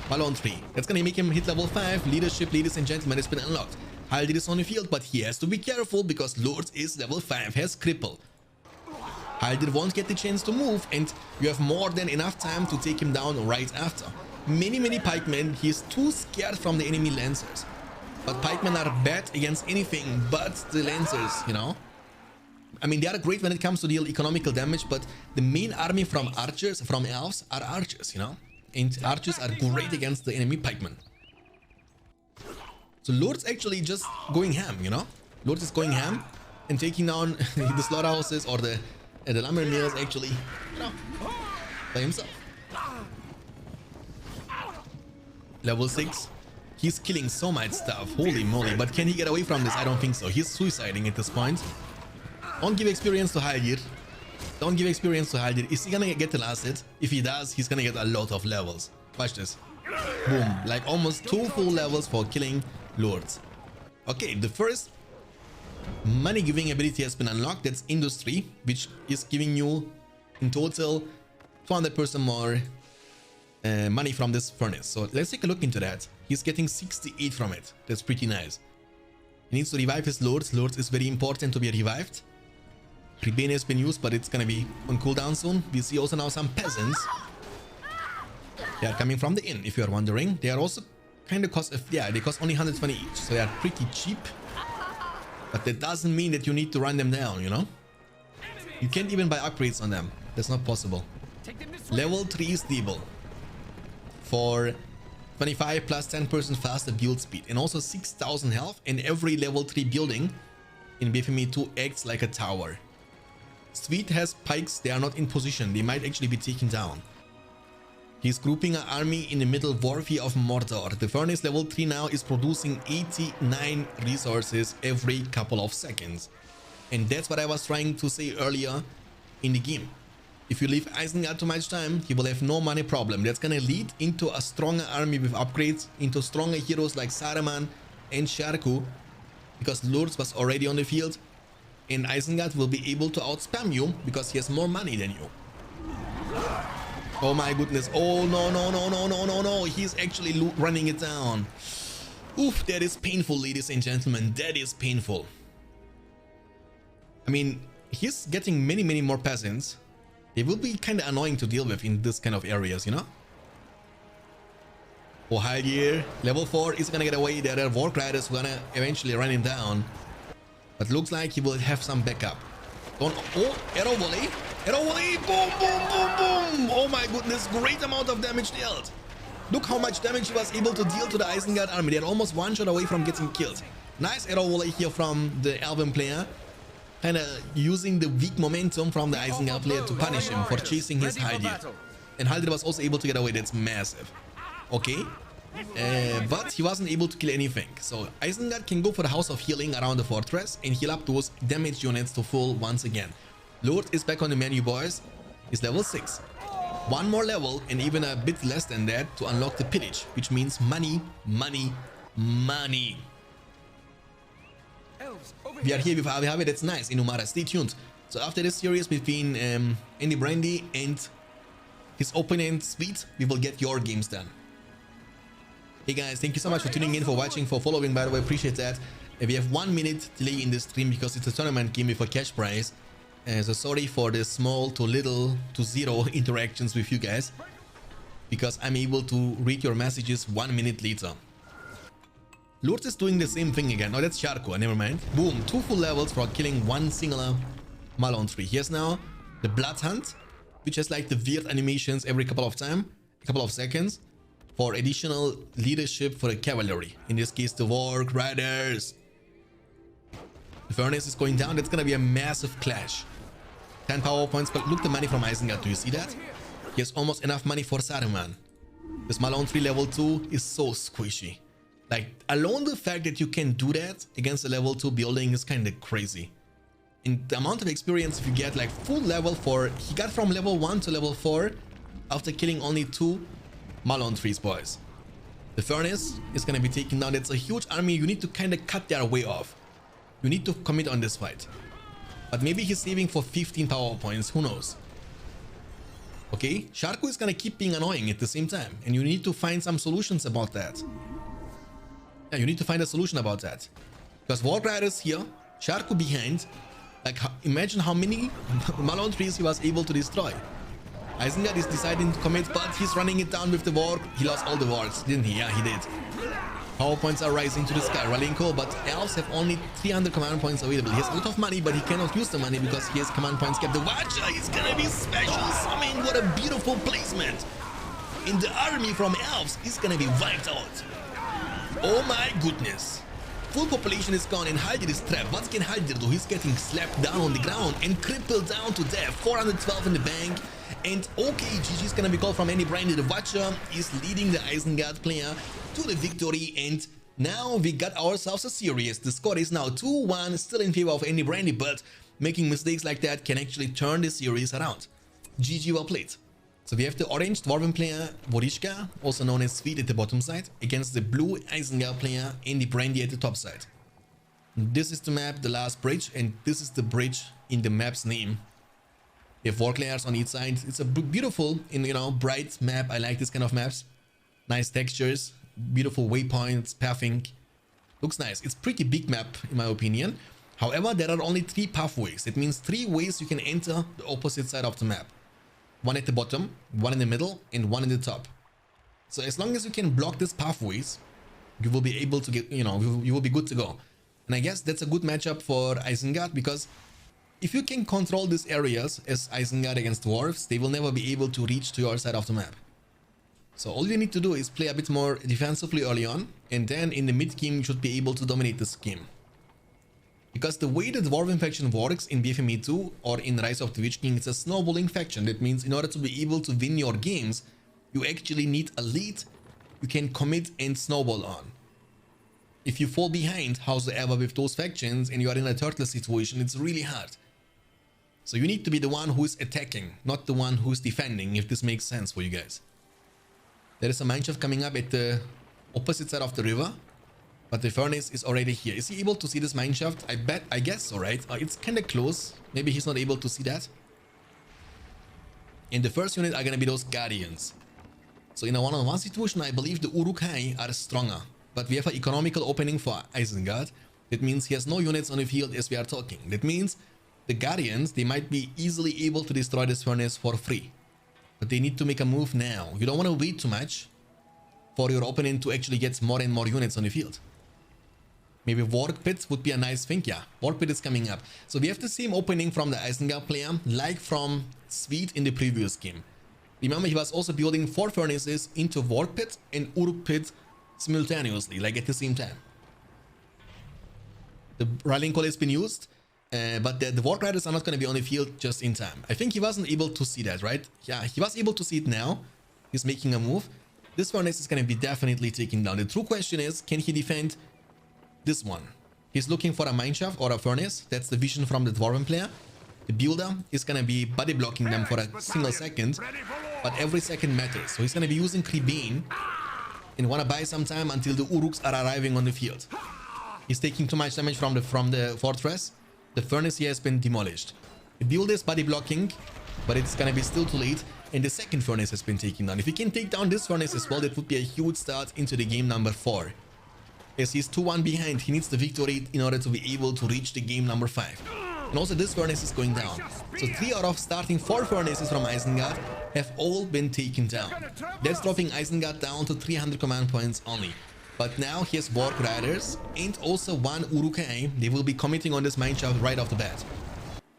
S1: Malone tree. That's gonna make him hit level 5. Leadership, ladies and gentlemen, has been unlocked. Haldir is on the field, but he has to be careful because Lords is level 5, has Cripple. Haldir won't get the chance to move, and you have more than enough time to take him down right after. Many Pikemen, he's too scared from the enemy Lancers. But Pikemen are bad against anything but the Lancers, you know? I mean, they are great when it comes to deal economical damage, but the main army from Archers, from Elves, are Archers, you know? And Archers are great against the enemy Pikemen. So Lord's actually just going ham, you know? Lord is going ham and taking down the slaughterhouses or the lumber mills actually, you know, by himself. Level 6. He's killing so much stuff. Holy moly. But can he get away from this? I don't think so. He's suiciding at this point. Don't give experience to Haldir. Don't give experience to Haldir. Is he gonna get the last hit? If he does, he's gonna get a lot of levels. Watch this. Boom. Like almost 2 full levels for killing Lords. Okay, the first money giving ability has been unlocked. That's Industry, which is giving you in total 200% more money from this furnace. So let's take a look into that. He's getting 68 from it. That's pretty nice. He needs to revive his Lords. Lords is very important to be revived. Rebane has been used, but it's gonna be on cooldown soon. We see also now some peasants. They are coming from the inn, if you are wondering. They are also kind of cost... Yeah, they cost only 120 each, so they are pretty cheap. But that doesn't mean that you need to run them down, you know? You can't even buy upgrades on them. That's not possible. Level 3 stable. For 25 plus 10% faster build speed. And also 6000 health. And every level 3 building in BFME 2 acts like a tower. Sweet has pikes. They are not in position. They might actually be taken down. He's grouping an army in the middle warfare of Mordor. The furnace level 3 now is producing 89 resources every couple of seconds. And that's what I was trying to say earlier in the game. If you leave Isengard too much time, he will have no money problem. That's gonna lead into a stronger army with upgrades, into stronger heroes like Saruman and Sharku, because Lurtz was already on the field, and Isengard will be able to outspam you because he has more money than you. Oh my goodness. Oh no. He's actually running it down. Oof, that is painful, ladies and gentlemen. That is painful. I mean, he's getting many more peasants. They will be kind of annoying to deal with in this kind of areas, you know? Oh, Haldir, level 4 is gonna get away. There are Orc Warriors who are gonna eventually run him down. But looks like he will have some backup. Don't... Oh, arrow volley. Arrow volley. Boom. Oh my goodness, great amount of damage dealt. Look how much damage he was able to deal to the Isengard army. They're almost one shot away from getting killed. Nice arrow volley here from the Elven player. Kind of using the weak momentum from the Isengard player to punish him for chasing his Haldir. And Haldir was also able to get away. That's massive. Okay. But he wasn't able to kill anything. So Isengard can go for the House of Healing around the fortress and heal up those damaged units to full once again. Lord is back on the menu, boys. He's level 6. One more level and even a bit less than that to unlock the pillage, which means money. We are here with Have. That's nice, Inumara. Stay tuned. So after this series between Andy Brandy and his opponent Sweet, we will get your games done. Hey guys, thank you so much for tuning in, for watching, for following, by the way, appreciate that. We have 1 minute delay in the stream because it's a tournament game with a cash prize. So sorry for the small to little to zero interactions with you guys, because I'm able to read your messages 1 minute later. Lurtz is doing the same thing again. Oh, that's Sharko, never mind. Boom, 2 full levels for killing one singular Malon tree. Here's now the Blood Hunt, which has like the weird animations every couple of seconds, for additional leadership for the cavalry. In this case, the Orc Warriors. The furnace is going down. That's gonna be a massive clash. 10 power points, but look the money from Isengard. Do you see that? He has almost enough money for Saruman. This Malone 3 level 2 is so squishy. Like, alone the fact that you can do that against a level 2 building is kind of crazy. And the amount of experience if you get like full level 4, he got from level 1 to level 4 after killing only 2 Malon trees, boys. The furnace is going to be taken down. It's a huge army. You need to kind of cut their way off. You need to commit on this fight. But maybe he's saving for 15 power points. Who knows? Okay, Sharku is going to keep being annoying at the same time. And you need to find some solutions about that. Yeah, you need to find a solution about that. Because Orc Warriors here, Sharku behind. Like, imagine how many Malon trees he was able to destroy. Isengard is deciding to commit, but he's running it down with the Warg. He lost all the Wargs, didn't he? Yeah, he did. Power points are rising to the sky, rallying call, but Elves have only 300 command points available. He has a lot of money, but he cannot use the money because he has command points kept. The Watcher is gonna be special summon. What a beautiful placement. In the army from Elves is gonna be wiped out. Oh my goodness. Full population is gone and Haldir is trapped. What can Haldir do? He's getting slapped down on the ground and crippled down to death. 412 in the bank. And okay, GG's gonna be called from any Brandy. The Watcher is leading the Isengard player to the victory, and now we got ourselves a series. The score is now 2-1, still in favor of any Brandy, but making mistakes like that can actually turn the series around. GG, well played. So we have the orange Dwarven player Vorishka, also known as Sweet, at the bottom side, against the blue Isengard player and the Brandy at the top side. This is the map, the last bridge, and this is the bridge in the map's name. We have 4 layers on each side. It's a beautiful, bright map. I like this kind of maps. Nice textures, beautiful waypoints, pathing. Looks nice. It's pretty big map in my opinion. However, there are only 3 pathways. It means 3 ways you can enter the opposite side of the map. 1 at the bottom, 1 in the middle, and 1 in the top. So as long as you can block these pathways, you will be able to get, you will be good to go. And I guess that's a good matchup for Isengard, because if you can control these areas as Isengard against Dwarves, they will never be able to reach to your side of the map. So all you need to do is play a bit more defensively early on, and then in the mid game you should be able to dominate this game. Because the way the Dwarven faction works in BFME 2 or in Rise of the Witch King, it's a snowballing faction. That means in order to be able to win your games, you actually need a lead you can commit and snowball on. If you fall behind, howsoever, with those factions and you are in a turtle situation, it's really hard. So you need to be the one who is attacking, not the one who is defending, if this makes sense for you guys. There is a mineshaft coming up at the opposite side of the river, but the furnace is already here. Is he able to see this mineshaft? I guess so, right? It's kind of close. Maybe he's not able to see that. And the first unit are going to be those Guardians. So in a one-on-one situation, I believe the Uruk-hai are stronger. But we have an economical opening for Isengard. That means he has no units on the field as we are talking. That means the Guardians, they might be easily able to destroy this furnace for free. But they need to make a move now. You don't want to wait too much for your opponent to actually get more and more units on the field. Maybe Warg Pit would be a nice thing. Yeah, Warg Pit is coming up. So we have the same opening from the Isengard player, like from Sweet in the previous game. Remember, he was also building 4 furnaces into Warg Pit and Uruk Pit simultaneously, like at the same time. The rallying call has been used. But the Orc Riders are not going to be on the field just in time. I think he wasn't able to see that, right? Yeah, he was able to see it now. He's making a move. This furnace is going to be definitely taken down. The true question is, can he defend this one? He's looking for a mineshaft or a furnace. That's the vision from the Dwarven player. The builder is going to be body blocking them for a single second, but every second matters. So he's going to be using Kribane and want to buy some time until the Uruks are arriving on the field. He's taking too much damage from the fortress. The furnace here has been demolished. The builder is body blocking, but it's gonna be still too late, and the second furnace has been taken down. If he can take down this furnace as well, that would be a huge start into the game number 4. As he's 2-1 behind, he needs the victory in order to be able to reach the game number 5. And also this furnace is going down. So 3 out of starting 4 furnaces from Isengard have all been taken down. That's dropping Isengard down to 300 command points only. But now he has Orc Riders and also 1 Uruk-hai. They will be committing on this mineshaft right off the bat.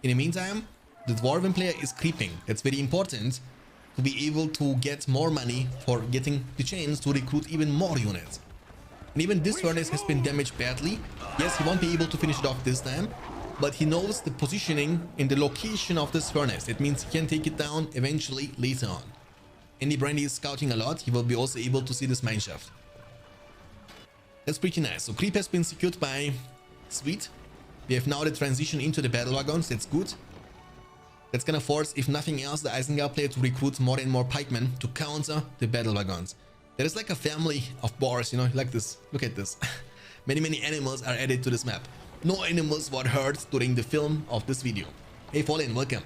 S1: In the meantime, the Dwarven player is creeping. That's very important to be able to get more money for getting the chance to recruit even more units. And even this furnace has been damaged badly. Yes, he won't be able to finish it off this time, but he knows the positioning and the location of this furnace. It means he can take it down eventually later on. Andy Brandy is scouting a lot. He will be also able to see this mineshaft. That's pretty nice. So creep has been secured by Sweet. We have now the transition into the battle wagons. That's good. That's gonna force, if nothing else, the Isengard player to recruit more and more pikemen to counter the battle wagons. There is like a family of boars, you know, like this. Look at this. Many animals are added to this map. No animals were hurt during the film of this video. Hey Fallen, welcome.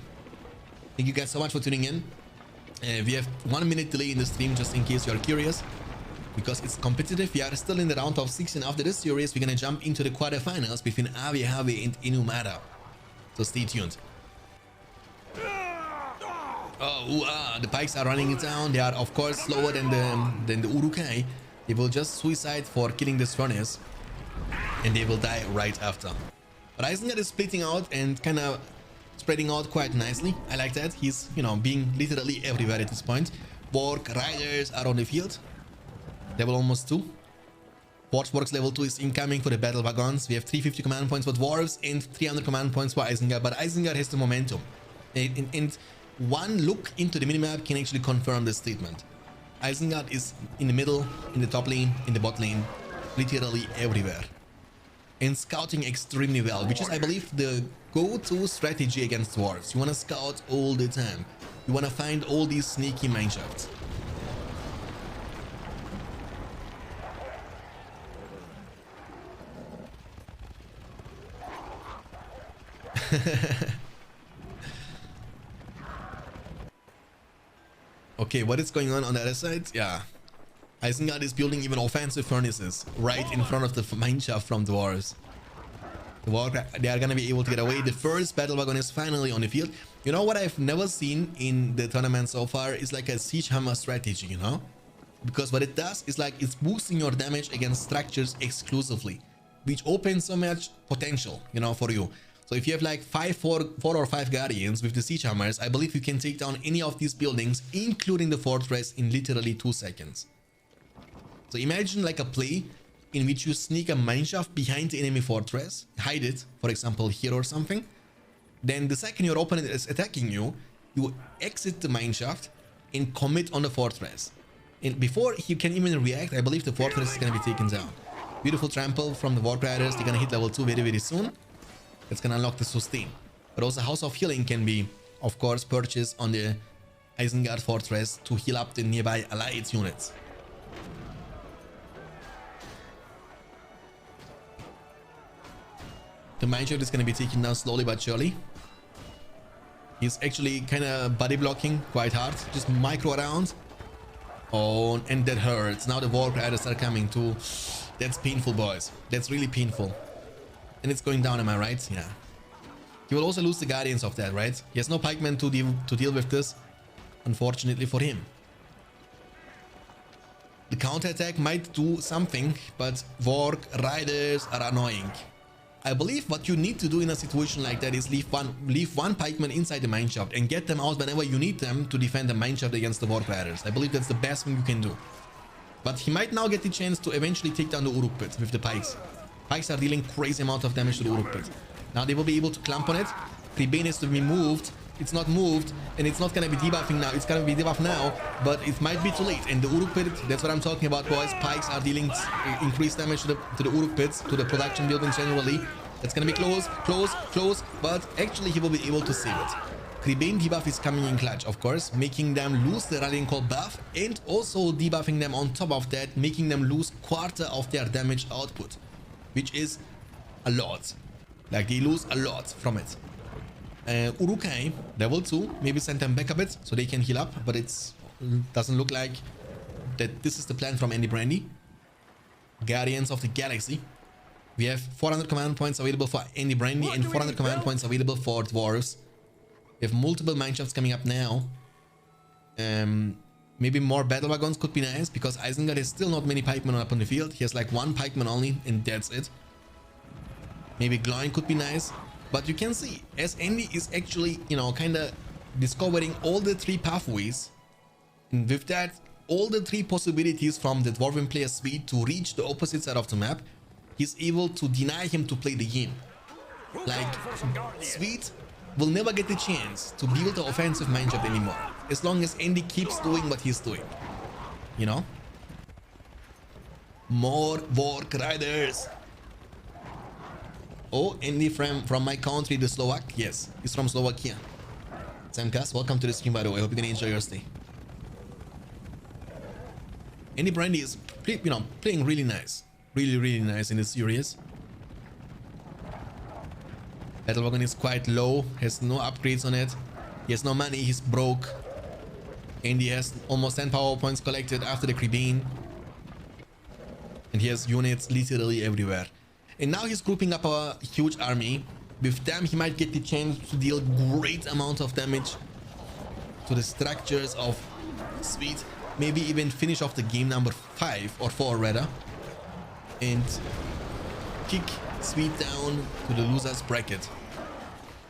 S1: Thank you guys so much for tuning in. We have 1 minute delay in the stream, just in case you are curious, because it's competitive. We are still in the round of 16. After this series, we're gonna jump into the quarterfinals between Avihave and Inumada. So stay tuned. Oh, the pikes are running it down. They are of course slower than the Urukai. They will just suicide for killing this furnace, and they will die right after. But Isengard is splitting out and kind of spreading out quite nicely. I like that. He's, you know, being literally everywhere at this point. Orc Riders are on the field. Level almost 2. Watchworks level 2 is incoming for the battle wagons. We have 350 command points for dwarves and 300 command points for Isengard. But Isengard has the momentum. And one look into the minimap can actually confirm this statement. Isengard is in the middle, in the top lane, in the bot lane, literally everywhere. And scouting extremely well, which is, I believe, the go-to strategy against dwarves. You want to scout all the time. You want to find all these sneaky mineshafts. Okay, what is going on the other side? Yeah, Isengard is building even offensive furnaces right in front of the mineshaft from dwarves. They are gonna be able to get away. The first battle wagon is finally on the field. You know what I've never seen in the tournament so far is like a siege hammer strategy, you know? Because what it does is like it's boosting your damage against structures exclusively, which opens so much potential, you know, for you. So if you have like 4 or 5 guardians with the siege hammers, I believe you can take down any of these buildings, including the fortress, in literally 2 seconds. So imagine like a play in which you sneak a mineshaft behind the enemy fortress, hide it, for example here or something. Then the second your opponent is attacking you, you exit the mineshaft and commit on the fortress. And before he can even react, I believe the fortress is going to be taken down. Beautiful trample from the Orc Warriors. They're going to hit level 2 very soon. That's going to unlock the sustain. But also House of Healing can be, of course, purchased on the Isengard fortress to heal up the nearby allied units. The mineshaft is going to be taken down slowly but surely. He's actually kind of body blocking quite hard, just micro around. Oh, and that hurts. Now the Orc Warriors are coming too. That's painful, boys. That's really painful. And it's going down, am I right? Yeah. He will also lose the guardians of that, right? He has no pikemen to deal with this, unfortunately for him. The counterattack might do something, but Orc Riders are annoying. I believe what you need to do in a situation like that is leave one pikeman inside the mineshaft and get them out whenever you need them to defend the mineshaft against the Orc Riders. I believe that's the best thing you can do. But he might now get the chance to eventually take down the Uruk pit with the pikes. Pikes are dealing crazy amount of damage to the Uruk pit. Now they will be able to clamp on it. Prebane is to be moved. It's not moved, and it's not gonna be debuffing now. It's gonna be debuffed now, but it might be too late. And the Uruk pit, that's what I'm talking about, boys. Pikes are dealing increased damage to the Uruk pits, to the production buildings generally. That's gonna be close, but actually he will be able to save it. Prebane debuff is coming in clutch, of course, making them lose the Rallying Call buff, and also debuffing them on top of that, making them lose quarter of their damage output, which is a lot. Like, they lose a lot from it. Urukai, level 2, maybe send them back a bit so they can heal up, but it doesn't look like that this is the plan from Andy Brandy. Guardians of the Galaxy. We have 400 command points available for Andy Brandy and 400 command points available for dwarves. We have multiple mineshafts coming up now. Maybe more battle wagons could be nice, because Isengard has still not many pikemen up on the field. He has like 1 pikeman only, and that's it. Maybe Gloin could be nice. But you can see, as Andy is actually, you know, kind of discovering all the 3 pathways, and with that, all the 3 possibilities from the Dwarven player suite to reach the opposite side of the map, he's able to deny him to play the game. Like, Sweet will never get the chance to build the offensive mineshaft anymore, as long as Andy keeps doing what he's doing. You know? More Orc Riders. Oh, Andy from my country, the Slovak. Yes, he's from Slovakia. Samkas, welcome to the stream, by the way. Hope you're gonna enjoy your stay. Andy Brandy is, playing really nice. Really nice in this series. Battle Wagon is quite low, has no upgrades on it. He has no money, he's broke. And he has almost 10 power points collected after the Cribane. And he has units literally everywhere. And now he's grouping up a huge army. With them, he might get the chance to deal great amount of damage to the structures of Swede. Maybe even finish off the game number 5 or 4 rather. And kick Swede down to the loser's bracket.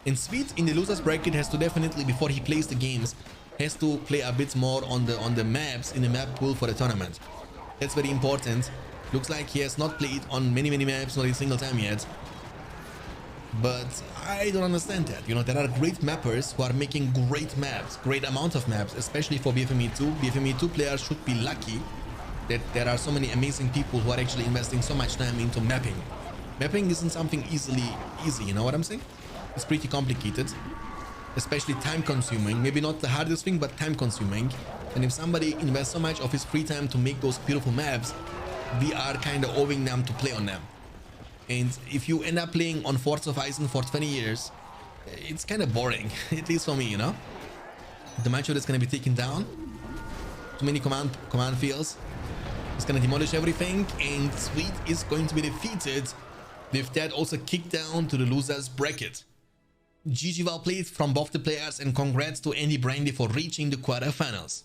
S1: And Swede in the loser's bracket has to definitely, before he plays the games, has to play a bit more on the maps in the map pool for the tournament. That's very important. Looks like he has not played on many maps, not a single time yet. But I don't understand that. There are great mappers who are making great maps, great amount of maps, especially for BFME 2. BFME 2 players should be lucky that there are so many amazing people who are actually investing so much time into mapping. Mapping isn't something easy, you know what I'm saying? It's pretty complicated, especially time consuming. Maybe not the hardest thing, but time consuming. And if somebody invests so much of his free time to make those beautiful maps, we are kind of owing them to play on them. And if you end up playing on Forts of Eisen for 20 years, it's kind of boring, at least for me, The macho is going to be taken down. Too many command fields. It's going to demolish everything, and Swede is going to be defeated. With that, also kicked down to the loser's bracket. GG well played from both the players, and congrats to Andy Brandy for reaching the quarterfinals.